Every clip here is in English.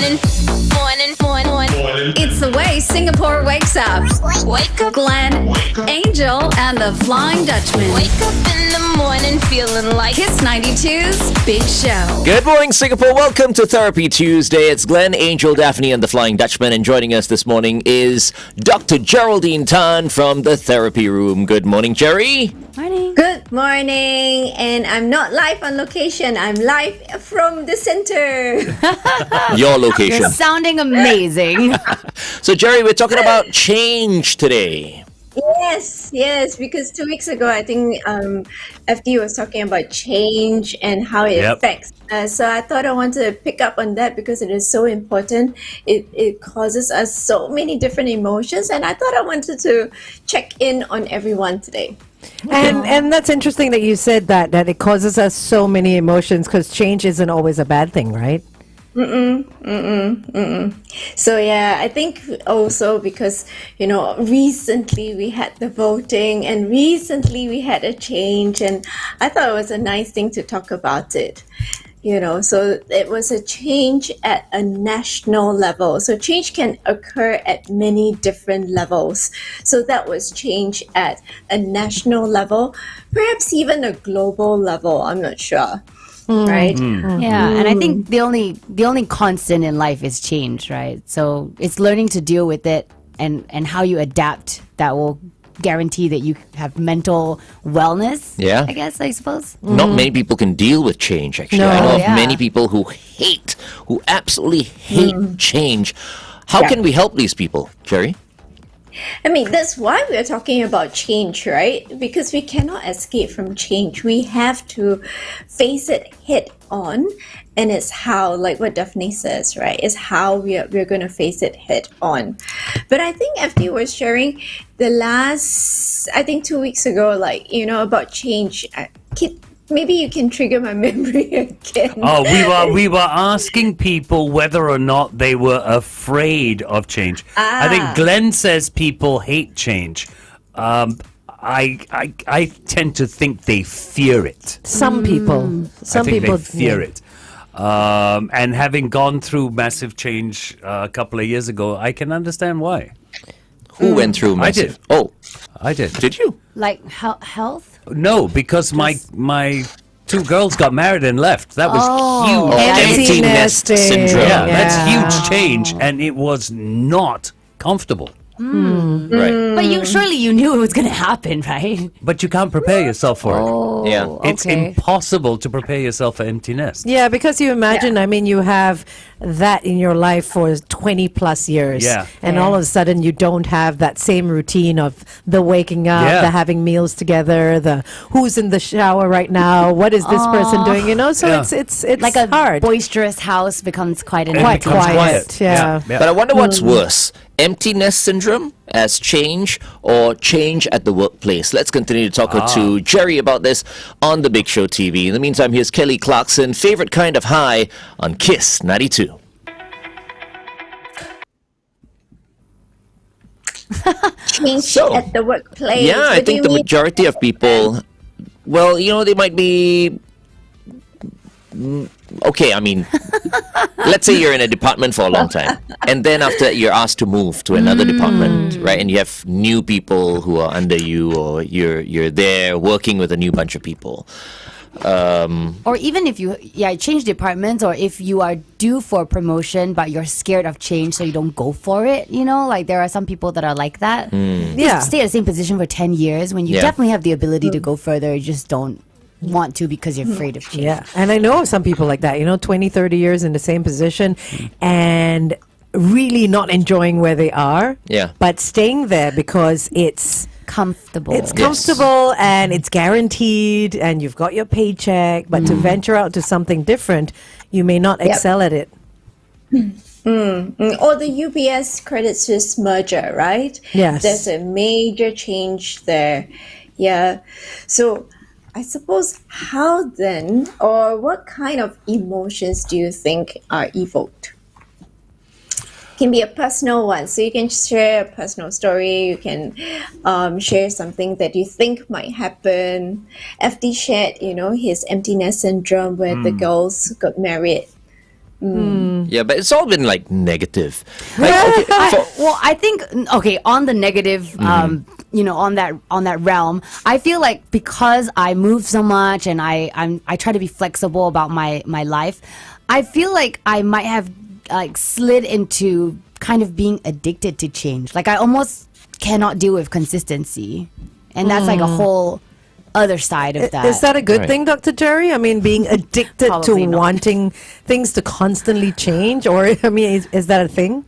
Morning. It's the way Singapore wakes up. Wake up, Glenn, Angel, and the Flying Dutchman. Wake up in the morning feeling like Kiss 92's Big Show. Good morning, Singapore. Welcome to Therapy Tuesday. It's Glenn, Angel, Daphne, and the Flying Dutchman. And joining us this morning is Dr. Geraldine Tan from the Therapy Room. Good morning, Gerry. Morning. Good morning, and I'm not live on location. I'm live from the center. Your location. You're sounding amazing. So, Gerry, we're talking about change today. Yes, because 2 weeks ago, I think FD was talking about change and how it affects. So I thought I wanted to pick up on that because it is so important. It causes us so many different emotions, and I thought I wanted to check in on everyone today. And that's interesting that you said that it causes us so many emotions because change isn't always a bad thing, right? So yeah, I think also because, recently we had the voting and recently we had a change, and I thought it was a nice thing to talk about it. So it was a change at a national level. So change can occur at many different levels. So that was change at a national level, perhaps even a global level. I'm not sure. Right? Yeah, and I think the only constant in life is change, right? So it's learning to deal with it and how you adapt that will guarantee that you have mental wellness. Yeah. I suppose. Not many people can deal with change, actually. No. I know of Yeah. many people who absolutely hate change. How can we help these people, Gerry? I mean, that's why we're talking about change, right? Because we cannot escape from change. We have to face it head on. And it's how, like what Daphne says, right? It's how we're going to face it head on. But I think FD was sharing the last, 2 weeks ago, about change. Maybe you can trigger my memory again. Oh, we were asking people whether or not they were afraid of change. I think Glenn says people hate change. I tend to think they fear it. Some people. I think they fear it. And having gone through massive change a couple of years ago, I can understand why. Who went through massive? I did. Oh, I did. did you? Like health? No, because my two girls got married and left. That was huge. Empty nest syndrome. Yeah, that's huge change, and it was not comfortable. Right. But you knew it was going to happen, right? But you can't prepare yourself for it. Yeah. It's okay. impossible to prepare yourself for empty nest. Yeah, because you imagine, you have that in your life for 20 plus years. Yeah. And all of a sudden you don't have that same routine of the waking up, the having meals together, the who's in the shower right now, what is this person doing, So it's Like a hard. boisterous house becomes quite an It Quite becomes quiet. Yeah. But I wonder what's worse, empty nest syndrome as change or change at the workplace. Let's continue to talk to Gerry about this on the Big Show TV. In the meantime, here's Kelly Clarkson, Favorite Kind of High on Kiss 92. Change at the workplace. Yeah, I What do think you the mean? majority of people, well, they might be okay. I mean, let's say you're in a department for a long time, and then after that you're asked to move to another department, right? And you have new people who are under you, or you're there working with a new bunch of people. Or even if you change departments, or if you are due for promotion but you're scared of change so you don't go for it, like there are some people that are like that. Yeah. Stay at the same position for 10 years when you definitely have the ability to go further, you just don't want to because you're afraid of change. Yeah, and I know of some people like that, 20, 30 years in the same position and really not enjoying where they are, but staying there because it's comfortable. It's comfortable and it's guaranteed and you've got your paycheck, but to venture out to something different, you may not excel at it. Or the UBS Credit Suisse merger, right? Yes. There's a major change there. Yeah. So I suppose how then, or what kind of emotions do you think are evoked? Can be a personal one, so you can share a personal story. You can share something that you think might happen. FD shared, his empty nest syndrome where the girls got married. Yeah, but it's all been like negative. Like, okay, Well, I think okay on the negative, on that realm, I feel like because I move so much and I try to be flexible about my life, I feel like I might have like slid into kind of being addicted to change. Like I almost cannot deal with consistency, and that's like a whole other side of that. Is that a good Right. thing, Dr. Jerry? I mean, being addicted to Probably not. wanting things to constantly change, or I mean, is that a thing?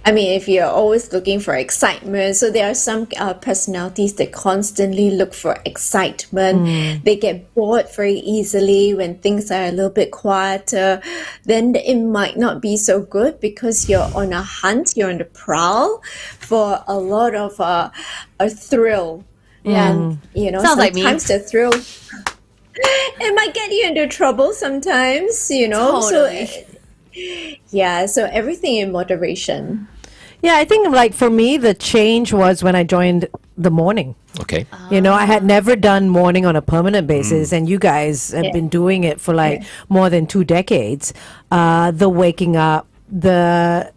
I mean, if you're always looking for excitement, so there are some personalities that constantly look for excitement. They get bored very easily when things are a little bit quieter. Then it might not be so good because you're on a hunt, you're on the prowl for a lot of a thrill. And, Sounds like me. sometimes the thrill, it might get you into trouble sometimes, Totally. So everything in moderation. Yeah, I think like for me, the change was when I joined the morning. okay. I had never done morning on a permanent basis, and you guys have been doing it for like more than 2 decades. The waking up, the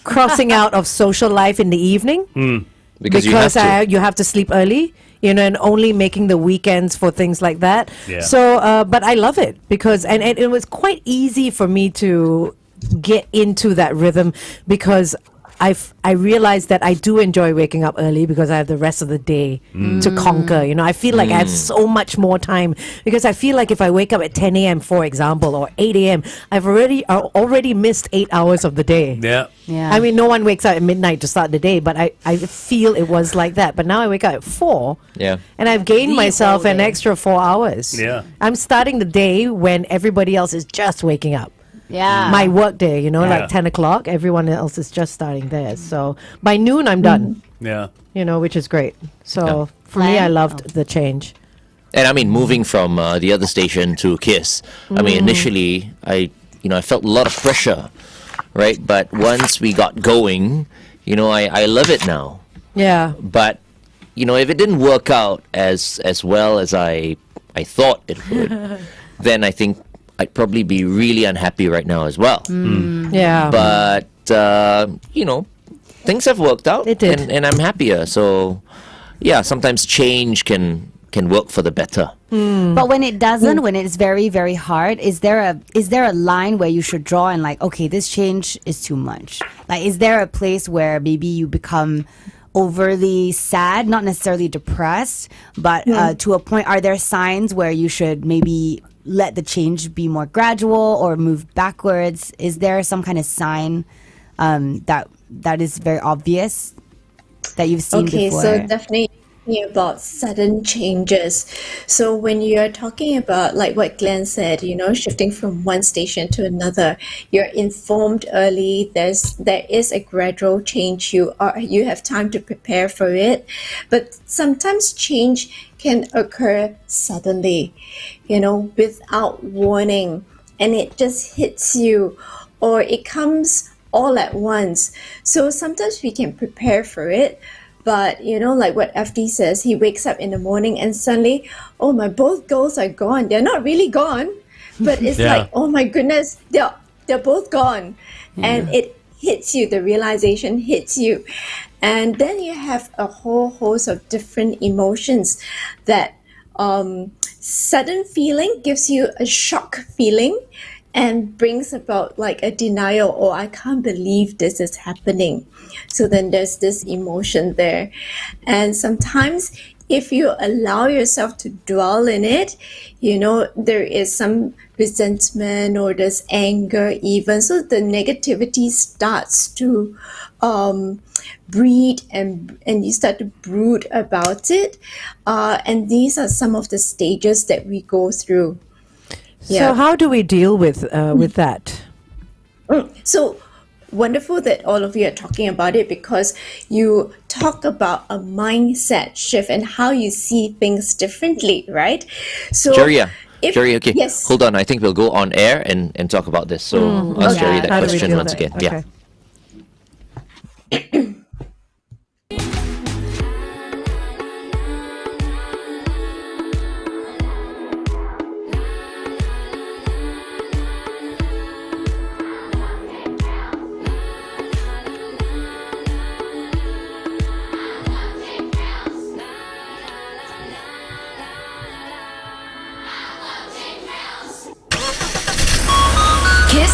crossing out of social life in the evening Because you have to. you have to sleep early. And only making the weekends for things like that. Yeah. So, but I love it because, and it was quite easy for me to get into that rhythm because I realized that I do enjoy waking up early because I have the rest of the day to conquer. I feel like I have so much more time because I feel like if I wake up at 10 a.m., for example, or 8 a.m., I've already missed 8 hours of the day. Yeah. Yeah. I mean, no one wakes up at midnight to start the day, but I feel it was like that. But now I wake up at 4, Yeah. and I've gained The myself whole an day. extra 4 hours. Yeah. I'm starting the day when everybody else is just waking up. Yeah. My work day, Yeah. like 10 o'clock, everyone else is just starting theirs. So by noon, I'm done, Yeah. which is great. So Yeah. for me, I Plan? loved the change. And I mean, moving from the other station to Kiss, I mean, initially, I felt a lot of pressure, right? But once we got going, I love it now. Yeah. But, if it didn't work out as well as I thought it would, then I think I'd probably be really unhappy right now as well. Yeah. But, things have worked out. It did. And I'm happier. So, yeah, sometimes change can work for the better. But when it doesn't, when it's very, very hard, is there a line where you should draw and like, okay, this change is too much? Like, is there a place where maybe you become overly sad, not necessarily depressed, but to a point, are there signs where you should maybe let the change be more gradual or move backwards? Is there some kind of sign that is very obvious that you've seen Okay, before? so definitely talking about sudden changes. So when you're talking about like what Glenn said, shifting from one station to another, you're informed early. There is a gradual change. You have time to prepare for it, but sometimes change can occur suddenly, without warning, and it just hits you, or it comes all at once. So sometimes we can prepare for it. But, like what FD says, he wakes up in the morning and suddenly, oh, my both goals are gone. They're not really gone, but it's Yeah. like, oh my goodness, they're both gone. And it hits you, the realization hits you. And then you have a whole host of different emotions that sudden feeling gives you a shock feeling and brings about like a denial, oh, I can't believe this is happening. So then there's this emotion there. And sometimes if you allow yourself to dwell in it, there is some resentment or there's anger even. So the negativity starts to breed and you start to brood about it. And these are some of the stages that we go through. So how do we deal with that? So wonderful that all of you are talking about it because you talk about a mindset shift and how you see things differently, right? So Jerry, Jerry, okay. Yes. Hold on. I think we'll go on air and talk about this. So ask Jerry that How do we question deal once with again. that? Yeah. Okay.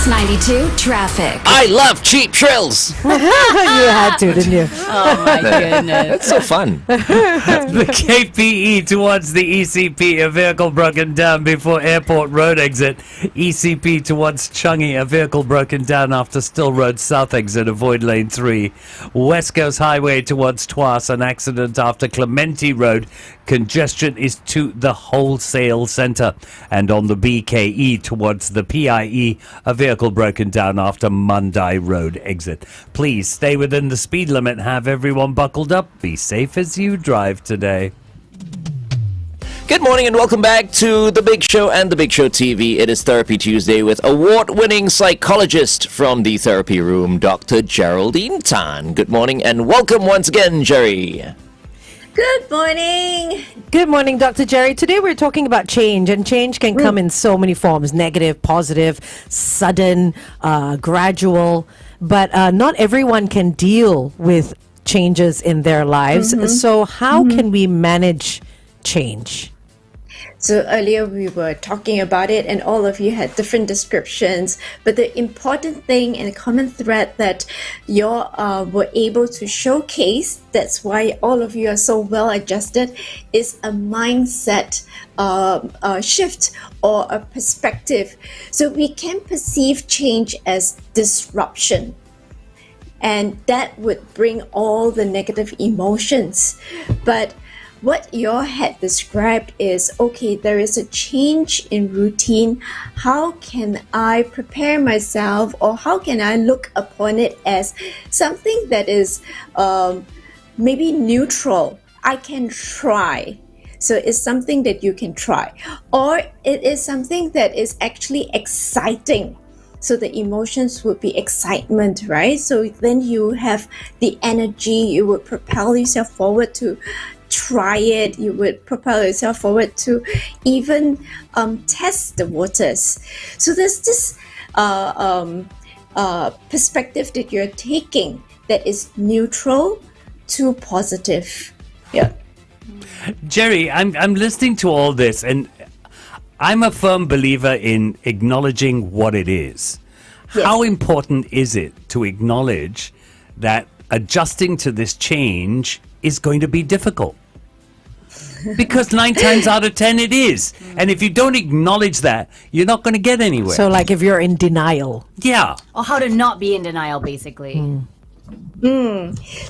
Kiss 92 traffic. I love cheap thrills. You had to, didn't you? Oh my goodness. That's so fun. The KPE towards the ECP, a vehicle broken down before Airport Road exit. ECP towards Changi, a vehicle broken down after Still Road South exit, avoid lane 3. West Coast Highway towards Tuas, an accident after Clementi Road. Congestion is to the wholesale centre. And on the BKE towards the PIE, a vehicle broken down after Mandai Road exit. Please stay within the speed limit. Have everyone buckled up. Be safe as you drive today. Good morning and welcome back to The Big Show and The Big Show TV. It is Therapy Tuesday with award-winning psychologist from the therapy room, Dr. Geraldine Tan. Good morning and welcome once again, Gerry. Good morning. Good morning, Dr. Gerry. Today we're talking about change, and change can come in so many forms: negative, positive, sudden, gradual. But not everyone can deal with changes in their lives. So how can we manage change? So earlier we were talking about it and all of you had different descriptions, but the important thing and common thread that you were able to showcase, that's why all of you are so well adjusted, is a mindset shift or a perspective. So we can perceive change as disruption, and that would bring all the negative emotions. But what your head described is, okay, there is a change in routine. How can I prepare myself, or how can I look upon it as something that is maybe neutral? I can try. So it's something that you can try. Or it is something that is actually exciting. So the emotions would be excitement, right? So then you have the energy, you would propel yourself forward to try it, you would propel yourself forward to even test the waters. So there's this perspective that you're taking that is neutral to positive. Yeah. Gerry, I'm listening to all this, and I'm a firm believer in acknowledging what it is. Yes. How important is it to acknowledge that adjusting to this change is going to be difficult? Because 9 times out of 10 it is. And if you don't acknowledge that, you're not going to get anywhere. So like if you're in denial. Yeah. Or how to not be in denial, basically.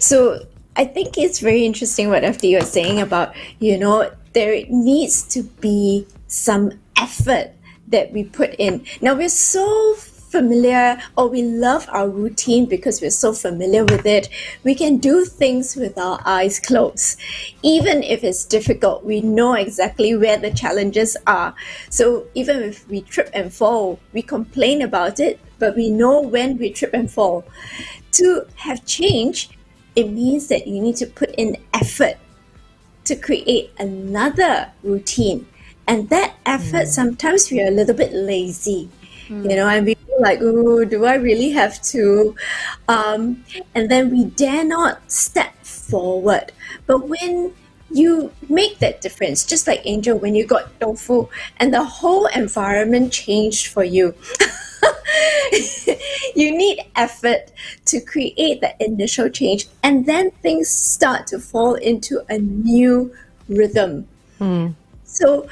So I think it's very interesting what FD was saying about, there needs to be some effort that we put in. Now we're so familiar, or we love our routine because we're so familiar with it. We can do things with our eyes closed. Even if it's difficult, we know exactly where the challenges are. So even if we trip and fall, we complain about it, but we know when we trip and fall. To have change, it means that you need to put in effort to create another routine. And that effort, sometimes we are a little bit lazy, and we feel like, oh, do I really have to? And then we dare not step forward. But when you make that difference, just like Angel, when you got tofu and the whole environment changed for you, you need effort to create that initial change, and then things start to fall into a new rhythm. So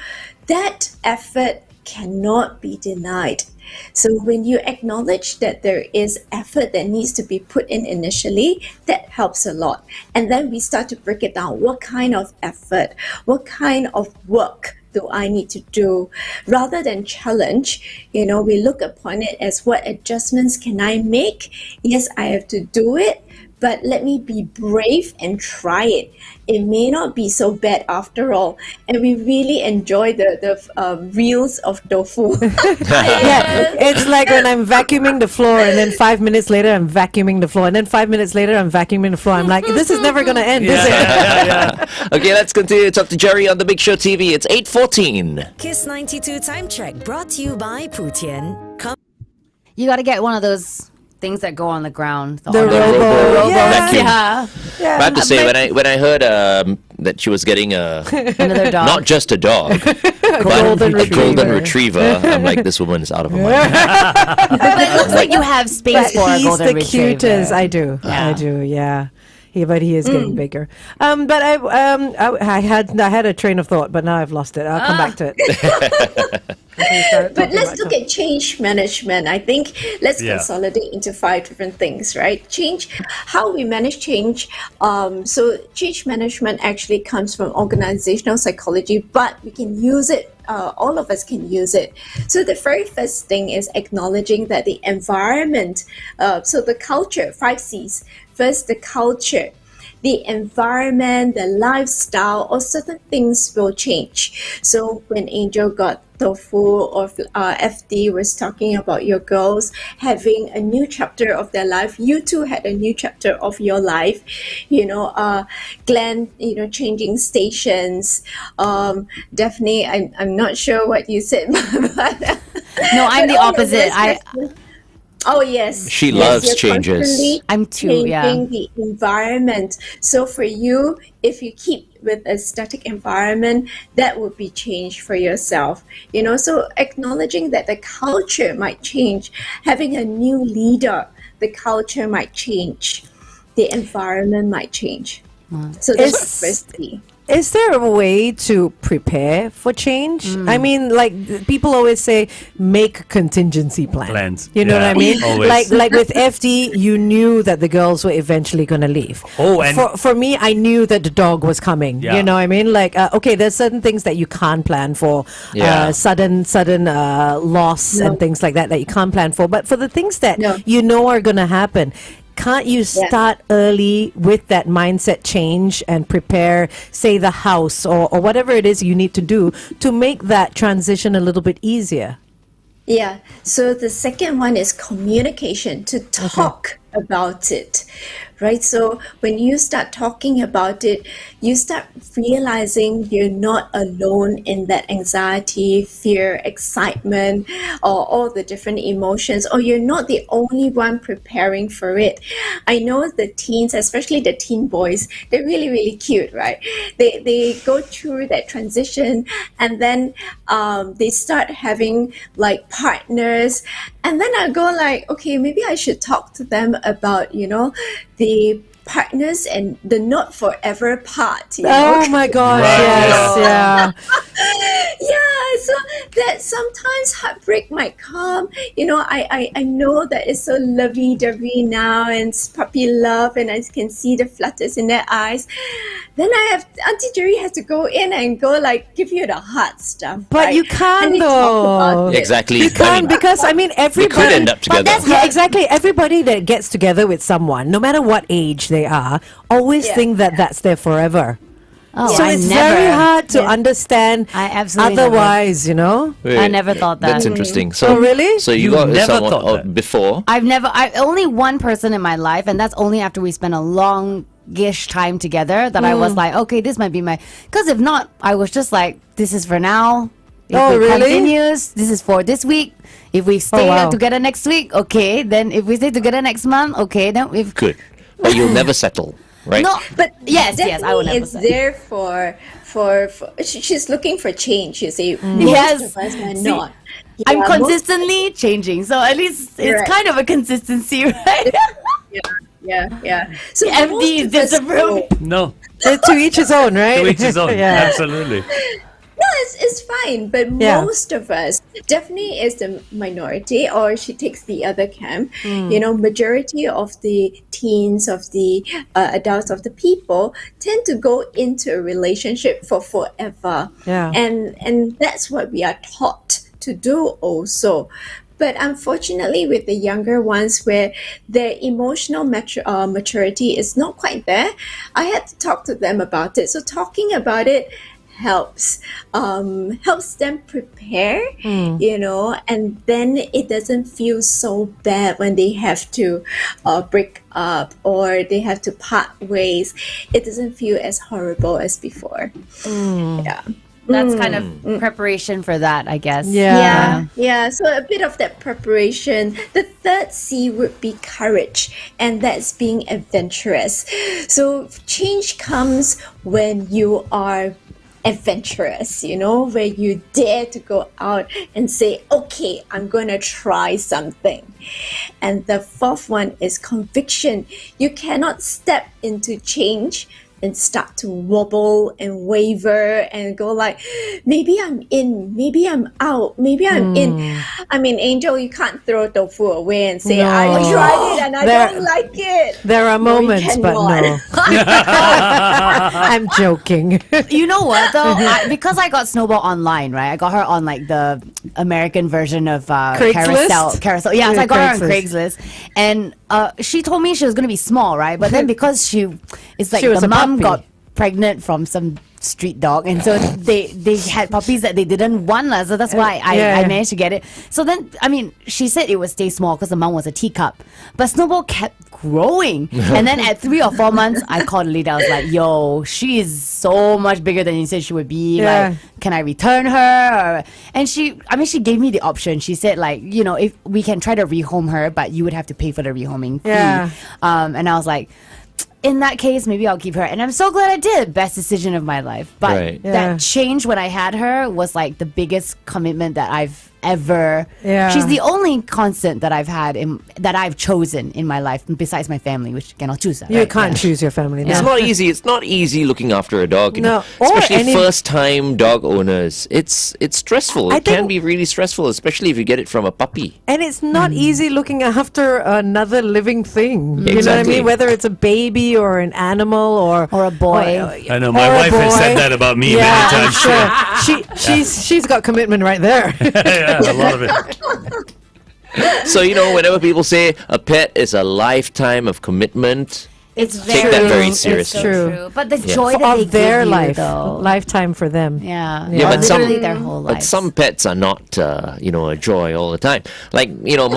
that effort cannot be denied. So when you acknowledge that there is effort that needs to be put in initially, that helps a lot. And then we start to break it down. What kind of effort? What kind of work do I need to do? Rather than challenge, we look upon it as, what adjustments can I make? Yes, I have to do it, but let me be brave and try it. It may not be so bad after all. And we really enjoy the reels of tofu. Yeah, it's like when I'm vacuuming the floor, and then 5 minutes later I'm vacuuming the floor, and then 5 minutes later I'm vacuuming the floor. I'm like, this is never going to end, is it? Okay, let's continue to talk to Gerry on The Big Show TV. It's 8:14. Kiss 92 Time Check brought to you by Putian. You got to get one of those things that go on the ground. The robo. vacuum. Yeah. But I have to say, when I heard that she was getting Another dog. not just a dog, golden a golden retriever. retriever. I'm like, this woman is out of her mind. But it looks like you have space But for a he's golden the retriever. cutest. I do. Yeah. I do. Yeah. But he is getting bigger. But I had a train of thought, but now I've lost it. I'll come back to it. But let's look at change management. I think let's Yeah. consolidate into 5 different things, right? Change, how we manage change. So change management actually comes from organizational psychology, but we can use it. All of us can use it. So the very first thing is acknowledging that the environment, so the culture, 5 C's. First, the culture, the environment, the lifestyle, or certain things will change. So when Angel got Tofu or FD was talking about your girls having a new chapter of their life, you too had a new chapter of your life. Glenn, changing stations. Definitely, I'm not sure what you said, but No, I'm the all of opposite. us Oh yes, She yes, loves you're changes. constantly I'm too, yeah. changing the environment. So for you, if you keep with a static environment, that would be change for yourself. So acknowledging that the culture might change, having a new leader, the culture might change, the environment might change. So that's the first thing. Is there a way to prepare for change? I mean, like people always say, make contingency Plans. You know what I Yeah, mean? always. Like with FD, you knew that the girls were eventually going to leave. Oh, and- for me, I knew that the dog was coming. Yeah. You know what I mean? Like, okay, there's certain things that you can't plan for, Yeah. sudden loss and things like that you can't plan for. But for the things that No. you know are going to happen. Can't you start early with that mindset change and prepare, say, the house or whatever it is you need to do to make that transition a little bit easier? Yeah. So the second one is communication, to talk about it, right? So when you start talking about it, you start realizing you're not alone in that anxiety, fear, excitement, or all the different emotions, or you're not the only one preparing for it. I know the teens, especially the teen boys, they're really, really cute, right? They go through that transition, and then they start having like partners, and then I go like, okay, maybe I should talk to them about, the partners and the not forever part. Oh my gosh, Right. yes, yeah. Yeah, so that sometimes heartbreak might come. I know that it's so lovey-dovey now and it's puppy love, and I can see the flutters in their eyes. Then Auntie Gerry has to go in and go like give you the hard stuff. But right? you can't And we talk about though. it. Exactly. You can't because they everybody could end up together. Yeah, exactly. Everybody that gets together with someone, no matter what age they are, always Yeah. think that that's their forever. Oh, So I it's never. very hard to understand I absolutely never. otherwise, I never thought that. That's interesting. So, Oh, really? So you You got with never someone thought that? before? I only one person in my life, and that's only after we spent a longish time together that I was like, okay, this might be because if not, I was just like, this is for now. If Oh, it really? continues, this is for this week. If we stay wow. together next week, okay. Then if we stay together next month, okay. Then if Good. But you'll never settle, right? no, But yes, I will never it's say. there for she's looking for change. You see, most Yes. of us are See, not. I'm Yeah, consistently changing, so at least it's Correct. kind of a consistency, right? Yeah. So FD most is of us disapproved. No, To each his own, right? to each his own. yeah. Absolutely. No, it's fine, but Yeah. most of us, Daphne is the minority, or she takes the other camp. Majority of the teens, of the adults, of the people tend to go into a relationship for forever. Yeah. And that's what we are taught to do also. But unfortunately, with the younger ones, where their emotional maturity is not quite there, I had to talk to them about it. So talking about it helps them prepare, and then it doesn't feel so bad when they have to break up or they have to part ways. It doesn't feel as horrible as before. Yeah. That's kind of preparation for that, I guess. Yeah. So a bit of that preparation. The third C would be courage, and that's being adventurous. So change comes when you are adventurous, where you dare to go out and say, okay, I'm going to try something. And the fourth one is conviction. You cannot step into change and start to wobble and waver and go like, maybe I'm in, maybe I'm out, maybe I'm in. I mean, Angel, you can't throw tofu away and say, I No. tried it and I don't like it. There are No, you moments, but cannot. no. I'm joking. You know what though? Because I got Snowball online, right? I got her on like the American version of Craigslist? Carousel. Yeah, so I got her on Craigslist. Craigslist, and she told me she was gonna be small, right? But then because it's like She was the a mom puppy. got pregnant from some street dog, and so they had puppies that they didn't want, so that's why I managed to get it. So then, I mean, she said it would stay small because the mom was a teacup, but Snowball kept growing, and then at 3 or 4 months, I called Lita. I was like, "Yo, she is so much bigger than you said she would be. Yeah. Like, can I return her?" And she gave me the option. She said, like, if we can try to rehome her, but you would have to pay for the rehoming fee. Yeah. And I was like, in that case, maybe I'll keep her. And I'm so glad I did. Best decision of my life. But Right. Yeah. that change when I had her was like the biggest commitment that I've ever. Yeah. She's the only constant that I've had that I've chosen in my life besides my family, which cannot choose that. You right? can't choose your family. It's No. not easy. It's not easy looking after a dog. No. Or Especially any- first-time dog owners. It's stressful. I It can think- be really stressful, especially if you get it from a puppy. And it's not easy looking after another living thing. You know what I Exactly. mean? Whether it's a baby or an animal or a boy. I know, my or a wife has said boy. that about me Yeah, many I'm times. sure. She's got commitment right there. Yeah, a lot of it. So, whenever people say a pet is a lifetime of commitment, It's Take very that very it's seriously. so True. true. But the joy that they Of their give life, you, though. lifetime for them. Yeah. Yeah, but some- literally their whole life. but some pets are not, a joy all the time. Like,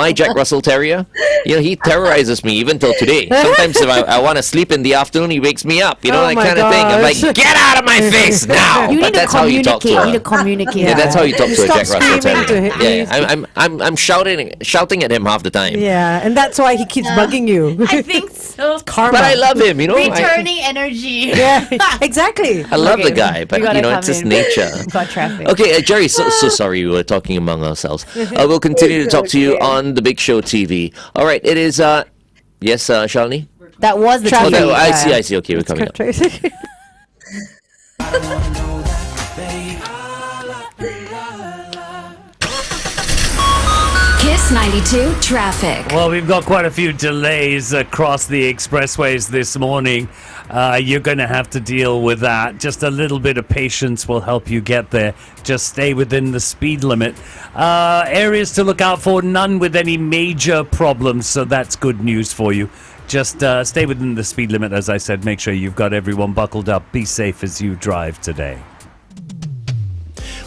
my Jack Russell Terrier, he terrorizes me even till today. Sometimes if I want to sleep in the afternoon, he wakes me up, Oh that my kind of thing. I'm gosh. like, get out of my face now! You But need to that's how you talk communicate. to You need to her. communicate. Yeah, that's how you talk to a Stop Jack Russell screaming Terrier. to him. Yeah, I'm shouting at him half the time. Yeah, and that's why he keeps bugging you. I think so. Karma. But I love him, Returning energy. Yeah, exactly. I love the Okay, guy, but we gotta it's his come in. nature. Got traffic. Okay, Gerry, so sorry we were talking among ourselves. We'll continue to talk to you on the Big Show TV. All right, it is, yes, Shalini? That was the Traffic. Okay, TV. I see. Okay, we're coming up. Kiss 92 traffic. Well, we've got quite a few delays across the expressways this morning. You're going to have to deal with that. Just a little bit of patience will help you get there. Just stay within the speed limit. Areas to look out for, none with any major problems, so that's good news for you. Just stay within the speed limit, as I said. Make sure you've got everyone buckled up. Be safe as you drive today.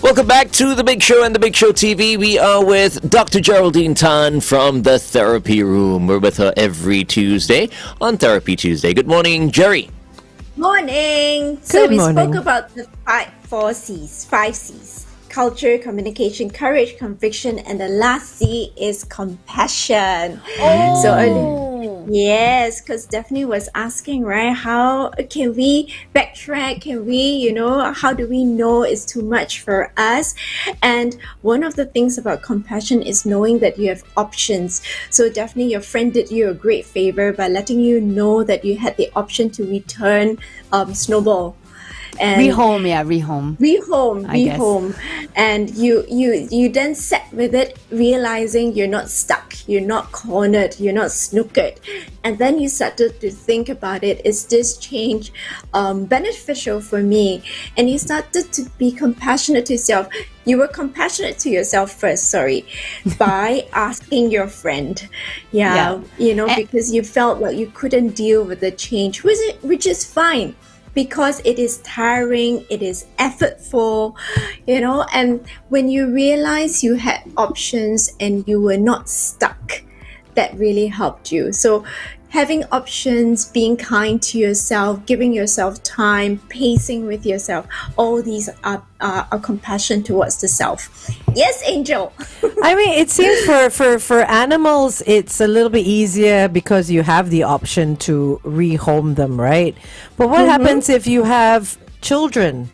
Welcome back to The Big Show and The Big Show TV. We are with Dr. Geraldine Tan from the Therapy Room. We're with her every Tuesday on Therapy Tuesday. Good morning, Gerry. Morning. So Good we morning. spoke about the five C's. Culture, communication, courage, conviction, and the last C is compassion. So yes, because Daphne was asking, right? How can we backtrack? Can we, how do we know it's too much for us? And one of the things about compassion is knowing that you have options. So Daphne, your friend did you a great favor by letting you know that you had the option to return Snowball. And Rehome. I guess. rehome, and you then sat with it, realizing you're not stuck, you're not cornered, you're not snookered, and then you started to think about it. Is this change beneficial for me? And you started to be compassionate to yourself. You were compassionate to yourself first, by asking your friend, because you felt like you couldn't deal with the change, which is fine. Because it is tiring, it is effortful, and when you realize you had options and you were not stuck, that really helped you. So having options, being kind to yourself, giving yourself time, pacing with yourself, all these are compassion towards the self. Yes, Angel. I mean, it seems for animals, it's a little bit easier because you have the option to rehome them, right? But what happens if you have children?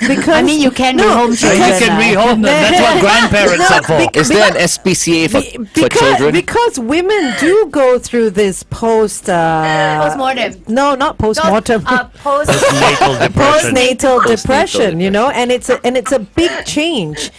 Because I mean, you can rehome So children. you can right? rehome them. That's what grandparents are for. Is there an SPCA for children? Because women do go through this Postmortem. No, not postmortem. Postnatal depression. Postnatal depression, you know, and it's a big change.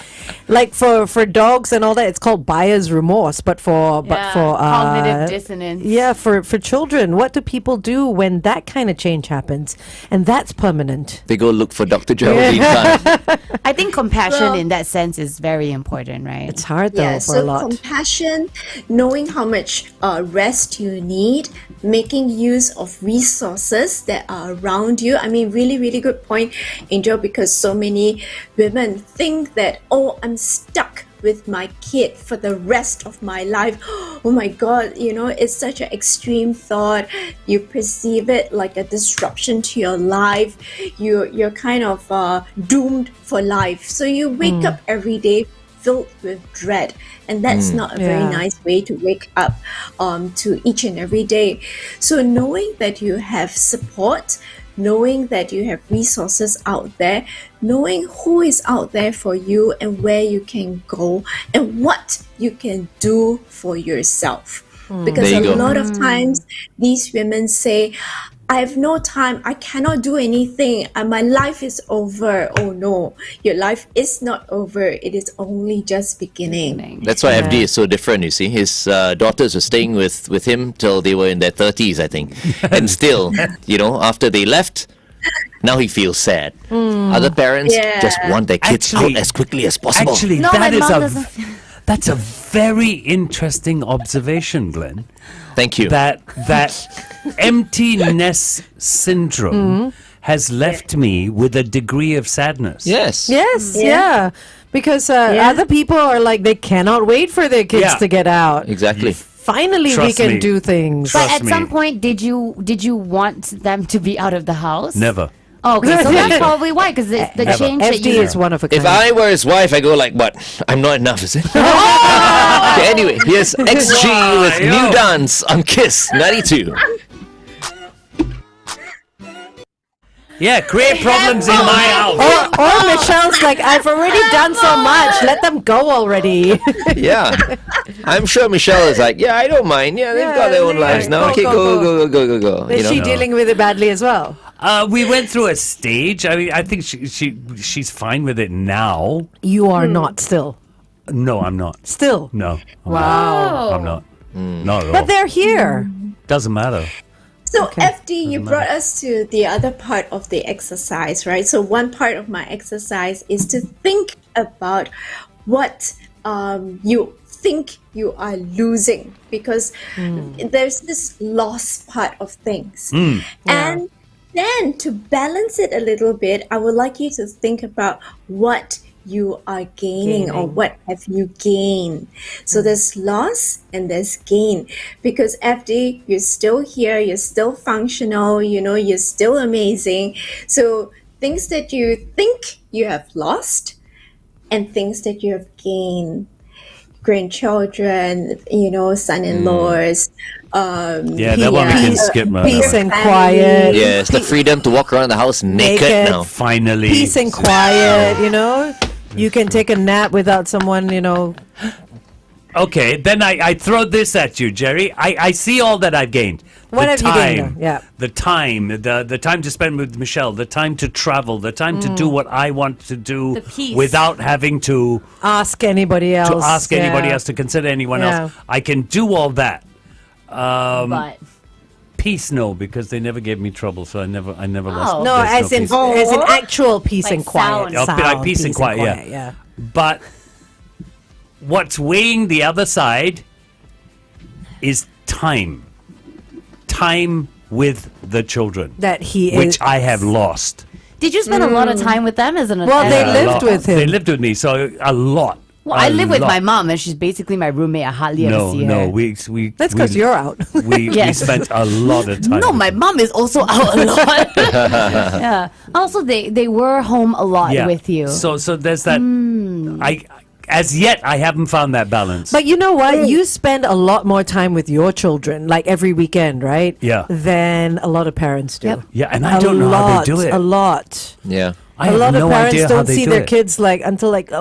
Like for dogs and all that, it's called buyer's remorse. But for cognitive dissonance. yeah, for children, what do people do when that kind of change happens? And that's permanent. They go look for Dr. Geraldine Khan. I think compassion Well- in that sense is very important, right? It's hard though Yeah, for a so lot. compassion, knowing how much rest you need, making use of resources that are around you. I mean, really, really good point, Angel, because so many women think that, oh, I'm stuck with my kid for the rest of my life. Oh my God, you know, it's such an extreme thought. You perceive it like a disruption to your life. You're kind of doomed for life. So you wake up every day filled with dread, and that's not a very Yeah. nice way to wake up to each and every day. So knowing that you have support, knowing that you have resources out there, knowing who is out there for you and where you can go and what you can do for yourself. Because There a you go. lot of times these women say, I have no time, I cannot do anything, and my life is over. Oh no, your life is not over, it is only just beginning. That's why FD is so different, you see. His daughters were staying with him till they were in their 30s, I think. And still, you know, after they left, now he feels sad. Other parents Yeah. just want their kids Actually- out as quickly as possible. Actually, No, my that is mom a doesn't. that's a very interesting observation, Glenn. Thank you. That empty nest syndrome has left me with a degree of sadness. Yes. Yes, yeah. Because Yeah. other people are like, they cannot wait for their kids Yeah. to get out. Exactly. Finally, we Trust can me. do things. Trust But at me. some point, did you want them to be out of the house? Never. Oh, okay, so Yeah. that's probably why, because the Never. change that FD you is one of a kind. If I were his wife, I go like, what? I'm not enough, is it? Okay, anyway, here's XG with Yo. New Dance on Kiss 92. Yeah, create problems in my house. or Michelle's like, I've already done so much. Let them go already. Yeah. I'm sure Michelle is like, yeah, I don't mind. Yeah, they've got their own Yeah, lives now. go, Okay, go, go. Is You she know? dealing with it badly as well? We went through a stage. I mean, I think she's fine with it now. You are not still. No, I'm not. Still. No. Wow. I'm not. Not at all. But they're here. Doesn't matter. So FD, you brought us to the other part of the exercise, right? So one part of my exercise is to think about what you think you are losing, because there's this loss part of things. And then to balance it a little bit, I would like you to think about what you are gaining or what have you gained. So there's loss and there's gain, because FD, you're still here, you're still functional, you know, you're still amazing. So things that you think you have lost and things that you have gained, grandchildren, you know, son-in-laws, Yeah, that one we can skip right Peace now. and quiet. Yes, the freedom to walk around the house naked, Naked. now. Finally. Peace and quiet, you know. You can take a nap without someone, you know. Okay, then I throw this at you, Jerry. I see all that I've gained. What The have you gained, time, though? Yeah. The time, the time to spend with Michelle, the time to travel, the time to do what I want to do The peace. without having to Ask anybody else. ask anybody Yeah. else, to consider anyone Yeah. else. I can do all that. but Peace, no, because they never gave me trouble, so I never lost. No, there's as in peace. actual peace Like and quiet. sound. Oh, like peace and quiet, yeah. But what's weighing the other side is time. Time with the children, That he is. which I have lost. did you spend a lot of time with them as an Well, as they a- A lived lot. with him. They lived with me, so a lot. Well, I A live with lot. my mom, and she's basically my roommate. I hardly ever No, see her. no, we That's because you're out. we Yes. spent a lot of time. No, with my them. mom is also out a lot. Yeah. Also, they were home a lot with you. So there's that. As yet, I haven't found that balance. But you know what? You spend a lot more time with your children, like every weekend, right? Yeah. Than a lot of parents do. Yep. yeah, and I don't know how they do it. A lot. Yeah. I A have lot no of parents idea how don't they see do their it. kids like until like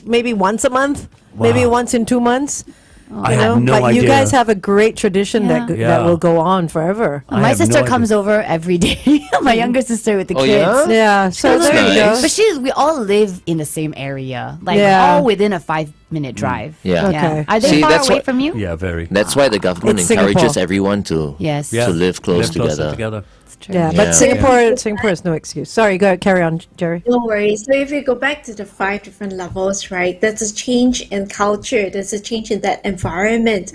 maybe once a month, maybe Wow. once in 2 months. I have no but idea. you guys have a great tradition Yeah. that Yeah. will go on forever. I My have sister no comes over every day. My younger sister with the Oh, kids. yeah? Yeah, so That's there you nice. go. But we all live in the same area, like Yeah. all within a 5-minute drive. Yeah. Okay. Are they See, far that's away what- from you? Yeah, very. That's why the government It's encourages Singapore. everyone to Yes. Yeah. to live close closer together. Yeah, Yeah. but Singapore is no excuse. Sorry, go ahead, carry on, Jerry. No worries. So if we go back to the 5 different levels, right, there's a change in culture, there's a change in that environment.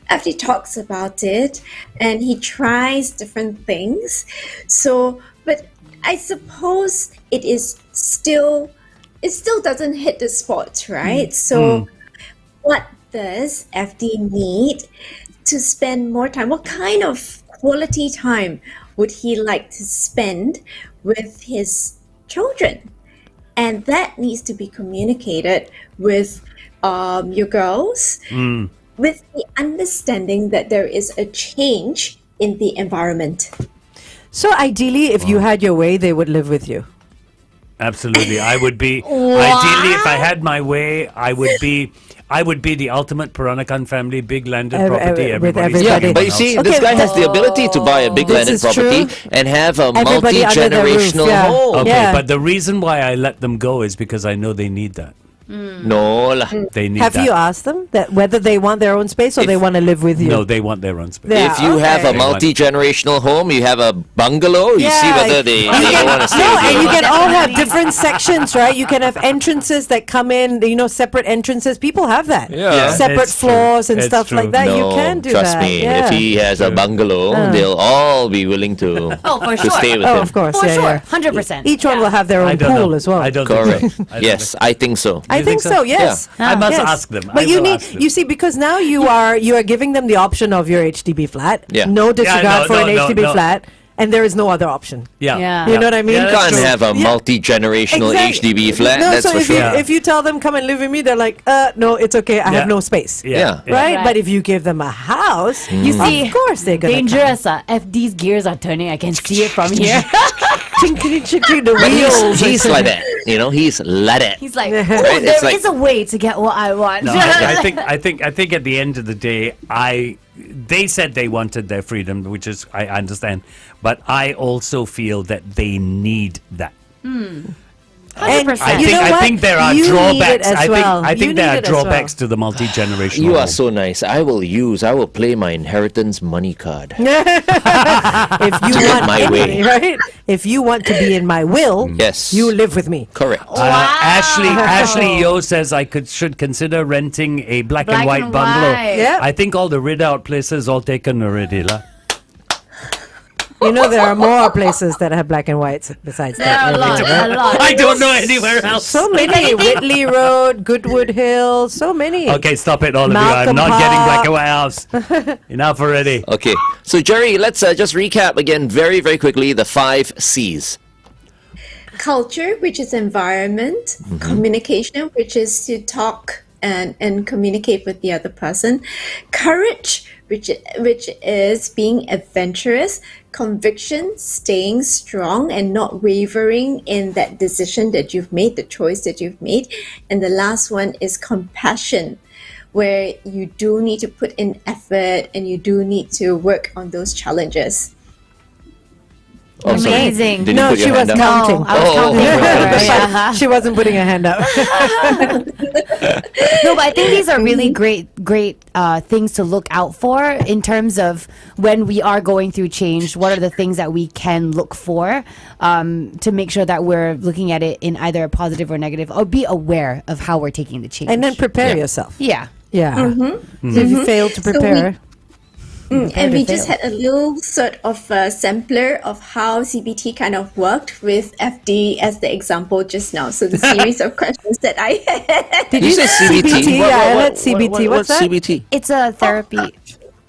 After he talks about it and he tries different things. So, but I suppose it still doesn't hit the spot, right? So what does FD need to spend more time? What kind of quality time would he like to spend with his children? And that needs to be communicated with your girls with the understanding that there is a change in the environment. So ideally, if you had your way, they would live with you. Absolutely. I would be ideally, if I had my way, I would be the ultimate Peranakan family, big landed property. with Everybody's everybody. Yeah, but you see, this Okay, guy has the ability to buy a big This landed is property true. and have a Everybody under the roof, multi-generational yeah. home. Okay, Yeah. but the reason why I let them go is because I know they need that. No lah. They need Have that. you asked them that whether they want their own space or they want to live with you? No, they want their own space. Yeah. If you have a okay. multi-generational home, you have a bungalow, you see whether they want to stay No, with and you. you can all have different sections, right? You can have entrances that come in, separate entrances. People have that. Yeah. Separate It's true. floors and It's stuff true. like that. No, You can do trust that. me. Yeah. If he has a bungalow, they'll all be willing to, Oh, for to sure. stay with Oh, him. of course. For yeah, sure. yeah. 100%. Each one will have their I own don't pool know. as well. I don't Correct. think so. I don't Yes, I think so. I You think think so. so? Yes. I must Yes. ask them. But I you will need, ask them. you see, because now you are giving them the option of your HDB flat. Yeah. No disregard for an no, HDB no. flat, and there is no other option. Yeah. Yeah. You know what I mean? Yeah, You that's can't true. have a Yeah. multi-generational Exactly. HDB flat, No, that's so for if sure. you if you tell them come and live with me, they're like, no, it's okay. I have Yeah. no space. Yeah. Yeah. Right? Right. But if you give them a house, You see, of course they're gonna dangerous. FD's gears are turning. I can see it from here. Chinkity chinkity the But wheels. he's like that. He's like that. He's like, Right? oh, It's there is like- a way to get what I want. No, I think at the end of the day, they said they wanted their freedom, which is I understand, but I also feel that they need that. 100%. I You think know I what? think there are You need it drawbacks. as well. I You think there need are it as well. drawbacks to the multi-generational. You are home. so nice. I will play my inheritance money card. If you Do it want my way. right? If you want to be in my will, Yes. you live with me. Correct. Ashley Yo says I should consider renting a black and white bungalow. Yeah. I think all the rid out places all taken already, lah. You know there are more places that have black and whites besides There that. are a lot. A lot. I don't know anywhere else. So many. Whitley Road, Goodwood Hill, so many. Okay, stop it, all of you. I'm Malcolm not getting Park. black and white house. Enough already. Okay. So, Jerry, let's just recap again very, very quickly the 5 C's. Culture, which is environment, communication, which is to talk and communicate with the other person, courage, which is being adventurous, conviction, staying strong and not wavering in that decision that you've made, the choice that you've made, and the last one is compassion, where you do need to put in effort and you do need to work on those challenges. Oh, sorry. Amazing. Did you No, put your she was hand up? counting. No, I was Oh, counting oh, for her, oh. yeah. She wasn't putting her hand up. No, but I think these are really great things to look out for in terms of when we are going through change. What are the things that we can look for to make sure that we're looking at it in either a positive or negative, or be aware of how we're taking the change. And then prepare Yeah. yourself. yeah. Yeah. So if you fail to prepare. And we just had a little sort of sampler of how CBT kind of worked with FD as the example just now. So the series of questions that I had. Did You said CBT. Yeah, I heard CBT. What's that? CBT? It's a therapy.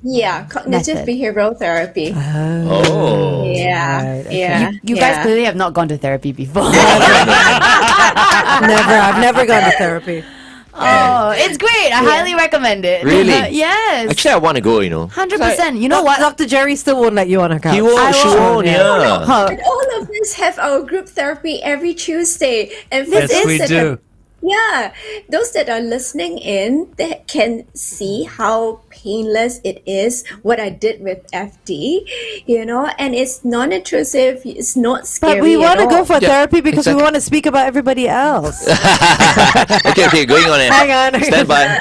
Yeah, cognitive Method. behavioral therapy. Oh. Yeah, Right, okay. yeah. You yeah. guys clearly have not gone to therapy before. Never. I've never gone to therapy. Oh, it's great. I highly recommend it. Really? Yes. Actually, I want to go, you know. 100%. You know what? Dr. Jerry still won't let you on her couch. He won't, she won't, yeah. And all of us have our group therapy every Tuesday. And for Yes, those we that do. Yeah, those that are listening in, they can see how painless it is what I did with FD, and it's non-intrusive, it's not scary. But we want to at go all. for Yeah, therapy because exactly. we want to speak about everybody else. Okay, going on in. Hang on. Stand by.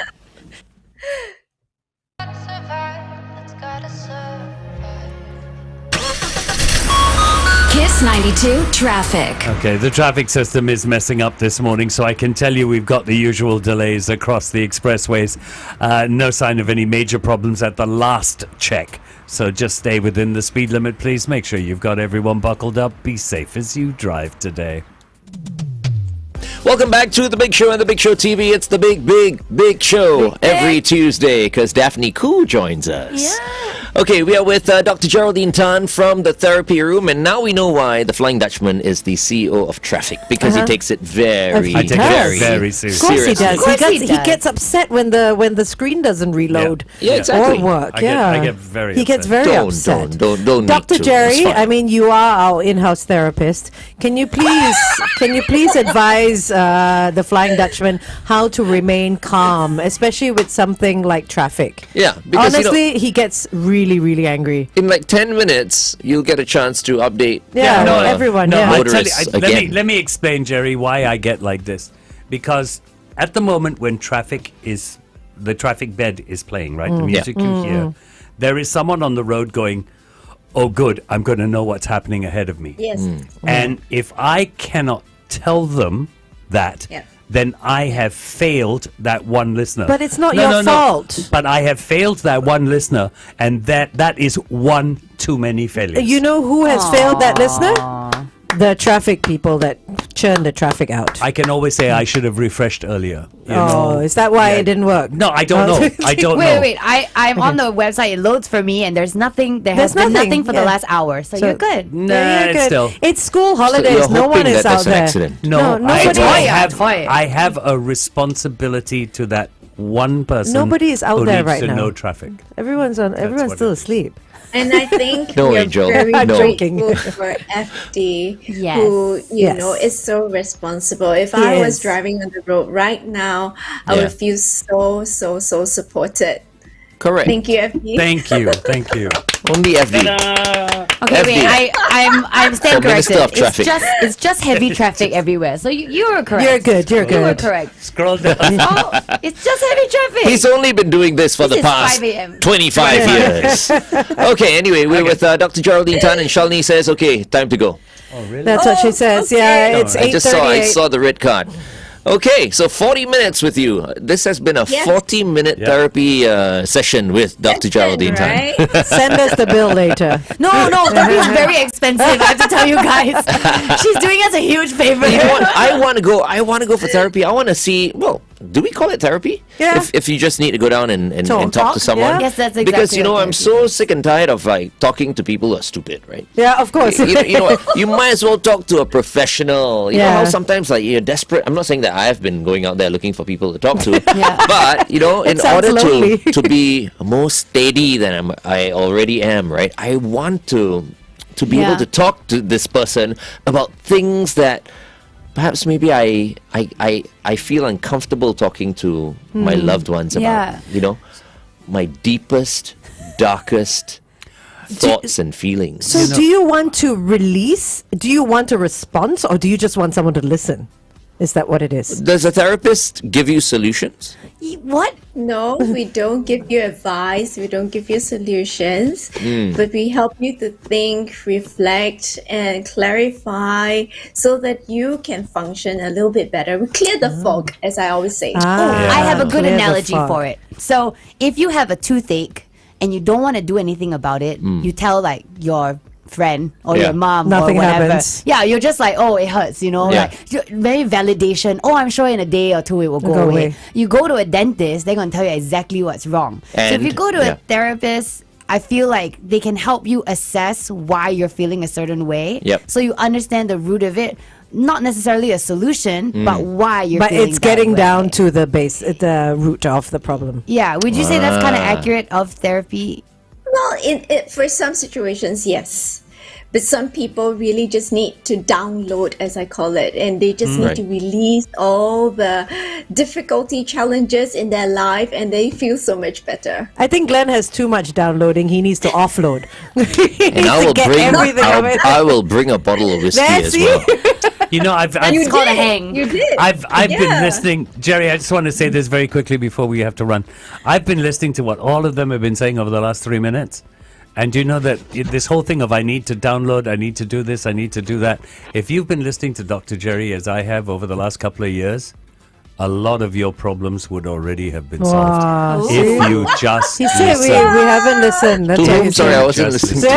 Kiss 92 traffic. Okay, the traffic system is messing up this morning, so I can tell you we've got the usual delays across the expressways. No sign of any major problems at the last check. So just stay within the speed limit, please. Make sure you've got everyone buckled up. Be safe as you drive today. Welcome back to The Big Show and The Big Show TV. It's the big show every Tuesday because Daphne Koo joins us. Yeah. Okay, we are with Dr. Geraldine Tan from the therapy room, and now we know why the Flying Dutchman is the CEO of Traffic, because he takes it very, I take very, it very Of seriously. course he seriously. does. Of course he He does. gets upset when the screen doesn't reload. Yeah, exactly. Or work. I get very He gets upset. very Don't upset. don't need Dr. to. Jerry, It's fine. I mean, you are our in-house therapist. Can you please advise the Flying Dutchman how to remain calm, especially with something like traffic? Yeah, because Honestly, he gets really, really angry. in like 10 minutes, you'll get a chance to update. Yeah, everyone. No, yeah. I tell you, Motorists let again. me explain, Jerry, why I get like this. Because at the moment when the traffic bed is playing, right, the music you hear, there is someone on the road going, "Oh, good, I'm going to know what's happening ahead of me." Yes. And if I cannot tell them that, Yeah. then I have failed that one listener. But it's not your fault. But I have failed that one listener, and that is one too many failures. You know who has failed that listener? The traffic people that churn the traffic out. I can always say I should have refreshed earlier. You Oh, know? is that why Yeah. it didn't work? No, I don't know. I don't know. Wait. I'm on the website. It loads for me, and there's nothing. There has There's been nothing, nothing for yeah. the last hour, so you're good. Nah, Yeah, you're it's good. still. It's school So holidays. you're No one hoping is that out that's an there. accident. No, nobody. I have a responsibility to that one person. Nobody is out who there needs right to now. know traffic. Everyone's what still it is. asleep. And I think No, we're Angel. very I'm No. joking. grateful for FD, Yes. who Yes. is so responsible. If He I was is. driving on the road right now, I Yeah. would feel so supported. Correct. Thank you, FD. Thank you. Thank you. Only FD. Okay, FD. wait. I'm staying For Minister corrected. of Traffic. It's just heavy traffic everywhere. So you were correct. You're good. You're You were good. correct. Scroll down. Oh, it's just heavy traffic. He's only been doing this for This the is past 5 a.m. 25 years. Okay, anyway, we're with Dr. Geraldine Tan, and Shalini says, okay, time to go. Oh, really? That's what she says. Yeah, it's I 8:38. saw the red card. Okay, so 40 minutes with you. This has been a Yes. 40-minute Yeah. therapy session with Dr. Geraldine Tan. right? Send us the bill later. No, therapy is very expensive. I have to tell you guys. She's doing us a huge favor. You know what? I want to go for therapy. I want to see, well, do we call it therapy? Yeah. If you just need to go down and talk Talk, to someone. yeah. Yes, that's exactly Because, you know, what I'm therapy so sick and tired of, like, talking to people who are stupid, right? Yeah, of course. You know what? You might as well talk to a professional. You know how Yeah. sometimes like you're desperate. I'm not saying that I've been going out there looking for people to talk to, Yeah. but you know, in sounds order lonely. to be more steady than I already am, right? I want to be Yeah. able to talk to this person about things that perhaps maybe I feel uncomfortable talking to my loved ones about. Yeah. You know, my deepest, darkest thoughts and feelings. So, do you want to release? Do you want a response, or do you just want someone to listen? Is that what it is? Does a therapist give you solutions? What? No, we don't give you advice. We don't give you solutions, but we help you to think, reflect, and clarify so that you can function a little bit better. We clear the fog, as I always say. I have a good Clear the analogy fog. for it. So if you have a toothache and you don't want to do anything about it, you tell like your friend or Yeah. your mom Nothing or whatever. happens. Yeah, you're just like, oh, it hurts, you know, Yeah. like very validation. Oh, I'm sure in a day or two it will go Go away. away. You go to a dentist, they're gonna tell you exactly what's wrong. So if And- you go to yeah. a therapist, I feel like they can help you assess why you're feeling a certain way. Yep. So you understand the root of it. not necessarily a solution, but why you're But feeling it's that getting way. down to the root of the problem. Yeah, would you say that's kind of accurate of therapy? Well, for some situations, yes. But some people really just need to download, as I call it, and they just need Right. to release all the difficulty, challenges in their life, and they feel so much better. I think Glenn has too much downloading. He needs to offload. And I will I will bring a bottle of whiskey That's as well. You know, I've It's called a hang. You did. I've been Yeah. listening, Jerry. I just want to say this very quickly before we have to run. I've been listening to what all of them have been saying over the last 3 minutes, and do you know that this whole thing of I need to download, I need to do this, I need to do that. If you've been listening to Dr. Jerry as I have over the last couple of years, a lot of your problems would already have been solved Wow, if you just He said we listen. haven't listened. That's To what whom? he Sorry, said. I wasn't Just listening.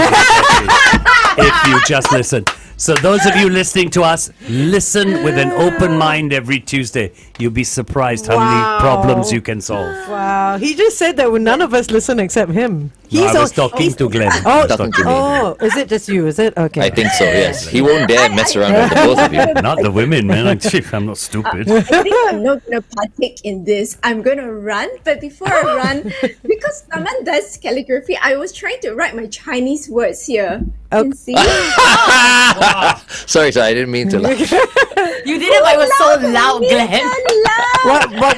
if you just listen. So those of you listening to us, listen with an open mind every Tuesday. You'll be surprised how many problems you can solve. Wow, he just said that none of us listen except him. No, I was al- talking to Glenn. Oh, I was talking to me. oh, is it just you? Is it okay? I think so, yes. He won't dare mess around with the both of you. Not the women, man. I'm not stupid. I think I'm not going to partake in this. I'm going to run. But before I run, because Naman does calligraphy, I was trying to write my Chinese words here. You can see? Sorry, I didn't mean to laugh. You did it, but it was so loud, Glenn.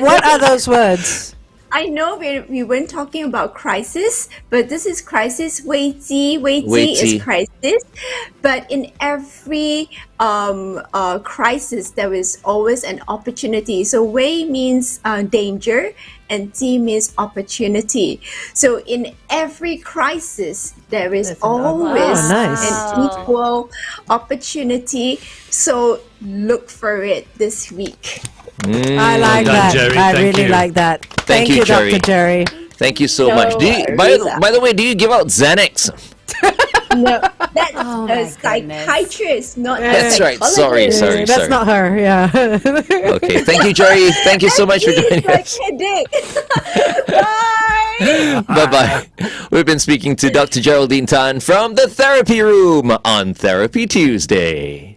What are those words? I know we weren't talking about crisis, but this is crisis. 危机 危机 is crisis. But in every crisis, there is always an opportunity. So 危 means danger, and 机 means opportunity. So in every crisis, there is always nice. an equal opportunity. So look for it this week. I like done, that. Jerry. I Thank really you. like that. Thank you, Jerry. Dr. Jerry. Thank you so No much. By the way, do you give out Xanax? No, that's Oh a my goodness. psychiatrist, not a That's right. psychologist. Sorry. That's not her. Yeah. Okay, thank you, Jerry. Thank you so much for joining Like us. headache. Bye. Bye-bye. We've been speaking to Dr. Geraldine Tan from the Therapy Room on Therapy Tuesday.